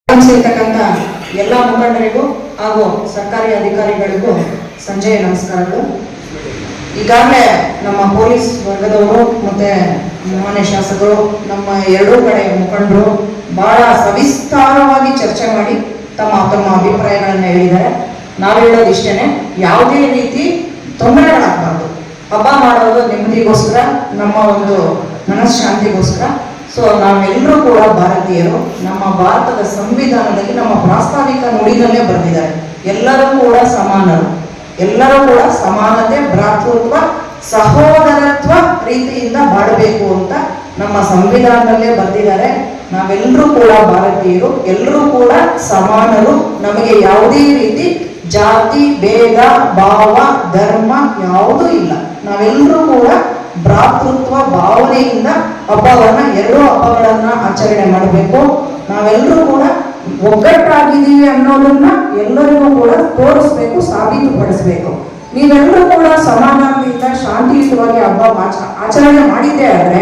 ಆಗಮಿಸಿರ್ತಕ್ಕಂಥ ಎಲ್ಲ ಮುಖಂಡರಿಗೂ ಹಾಗೂ ಸರ್ಕಾರಿ ಅಧಿಕಾರಿಗಳಿಗೂ ಸಂಜೆಯ ನಮಸ್ಕಾರಗಳು. ಈಗಾಗಲೇ ನಮ್ಮ ಪೊಲೀಸ್ ವರ್ಗದವರು ಮತ್ತೆ ಮಾನ್ಯ ಶಾಸಕರು ನಮ್ಮ ಎರಡೂ ಕಡೆ ಮುಖಂಡರು ಬಹಳ ಸವಿಸ್ತಾರವಾಗಿ ಚರ್ಚೆ ಮಾಡಿ ತಮ್ಮ ಅಭಿಪ್ರಾಯಗಳನ್ನು ಹೇಳಿದ್ದಾರೆ. ನಾವು ಹೇಳೋದು ಇಷ್ಟೇನೆ, ಯಾವುದೇ ರೀತಿ ತೊಂದರೆಗಳಾಗಬಾರ್ದು. ಹಬ್ಬ ಮಾಡೋದು ನೆಮ್ಮದಿಗೋಸ್ಕರ, ನಮ್ಮ ಒಂದು ಮನಃಶಾಂತಿಗೋಸ್ಕರ. ಸೊ ನಾವೆಲ್ಲರೂ ಕೂಡ ಭಾರತೀಯರು. ನಮ್ಮ ಭಾರತದ ಸಂವಿಧಾನದಲ್ಲಿ ನಮ್ಮ ಪ್ರಾಸ್ತಾವಿಕ ನುಡಿನಲ್ಲೇ ಬರೆದಿದ್ದಾರೆ, ಎಲ್ಲರೂ ಕೂಡ ಸಮಾನರು, ಎಲ್ಲರೂ ಕೂಡ ಸಮಾನತೆ, ಭ್ರಾತೃತ್ವ, ಸಹೋದರತ್ವ ರೀತಿಯಿಂದ ಬಾಳಬೇಕು ಅಂತ ನಮ್ಮ ಸಂವಿಧಾನದಲ್ಲೇ ಬರೆದಿದ್ದಾರೆ. ನಾವೆಲ್ಲರೂ ಕೂಡ ಭಾರತೀಯರು, ಎಲ್ಲರೂ ಕೂಡ ಸಮಾನರು. ನಮಗೆ ಯಾವುದೇ ರೀತಿ ಜಾತಿ ಭೇದ ಭಾವ ಧರ್ಮ ಯಾವುದೂ ಇಲ್ಲ. ನಾವೆಲ್ಲರೂ ಕೂಡ ಭ್ರಾತೃತ್ವ ಭಾವನೆಯಿಂದ ಎರಡೂ ಹಬ್ಬಗಳನ್ನ ಆಚರಣೆ ಮಾಡಬೇಕು. ನಾವೆಲ್ಲರೂ ಕೂಡ ಒಗ್ಗಟ್ಟಾಗಿದ್ದೀವಿ ಅನ್ನೋದನ್ನ ಎಲ್ಲರಿಗೂ ಕೂಡ ತೋರಿಸ್ಬೇಕು, ಸಾಬೀತುಪಡಿಸ್ಬೇಕು. ನೀವೆಲ್ಲರೂ ಕೂಡ ಸಮಾಧಾನದಿಂದ ಶಾಂತಿಯುತವಾಗಿ ಹಬ್ಬ ಆಚರಣೆ ಮಾಡಿದ್ದೇ ಆದ್ರೆ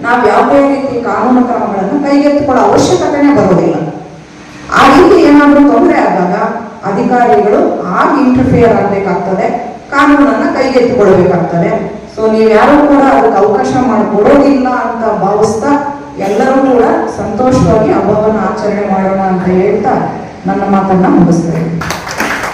ನಾವು ಯಾವುದೇ ರೀತಿ ಕಾನೂನು ಕ್ರಮಗಳನ್ನು ಕೈಗೆತ್ತಿಕೊಳ್ಳೋ ಅವಶ್ಯಕತೆನೇ ಬರೋದಿಲ್ಲ. ಆ ರೀತಿ ಏನಾದರೂ ತೊಂದರೆ ಆದಾಗ ಅಧಿಕಾರಿಗಳು ಆಗಿ ಇಂಟರ್ಫಿಯರ್ ಆಗಬೇಕಾಗ್ತದೆ, ಕಾನೂನನ್ನ ಕೈಗೆತ್ತಿಕೊಳ್ಬೇಕಾಗ್ತದೆ. ಸೊ ನೀವ್ಯಾರು ಕೂಡ ಅದಕ್ಕೆ ಅವಕಾಶ ಮಾಡಿಕೊಡೋದಿಲ್ಲ ಅಂತ ಭಾವಿಸ್ತಾ ಎಲ್ಲರೂ ಕೂಡ ಸಂತೋಷವಾಗಿ ಹಬ್ಬವನ್ನು ಆಚರಣೆ ಮಾಡೋಣ ಅಂತ ಹೇಳ್ತಾ ನನ್ನ ಮಾತನ್ನ ಮುಗಿಸ್ತೇನೆ.